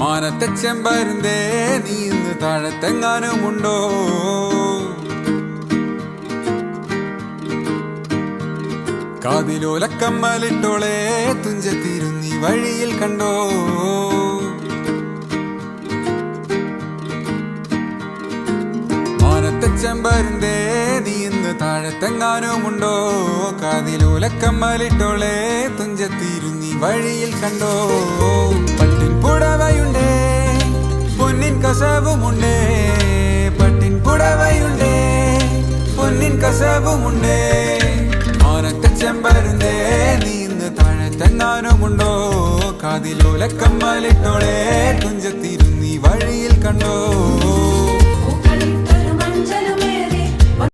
മാനത്തെ ചെമ്പരുന്തേ നീ ഇന്ന് താഴത്തെങ്ങാനുമുണ്ടോ? കാതിലോലക്കമ്മലിട്ടോളെ തുഞ്ചത്തിരുന്നി വഴിയിൽ കണ്ടോ? മാനത്തെ ചെമ്പരുന്തേ നീ ഇന്ന് താഴത്തെങ്ങാനുമുണ്ടോ? കാതിലോലക്കമ്മലിട്ടോളെ തുഞ്ചത്തിരുന്നി വഴിയിൽ കണ്ടോ? പട്ടിൻ പുടവയുണ്ടേ പൊന്നിൻ കസവുമുണ്ടേ, പട്ടിൻ പുടവയുണ്ടേ പൊന്നിൻ കസവുമുണ്ടേ. മാനത്തെ ചെമ്പരുന്തേ നീ ഇന്ന് താഴത്തെങ്ങാനുമുണ്ടോ? കാതിലോലക്കമ്മലിട്ടോളെ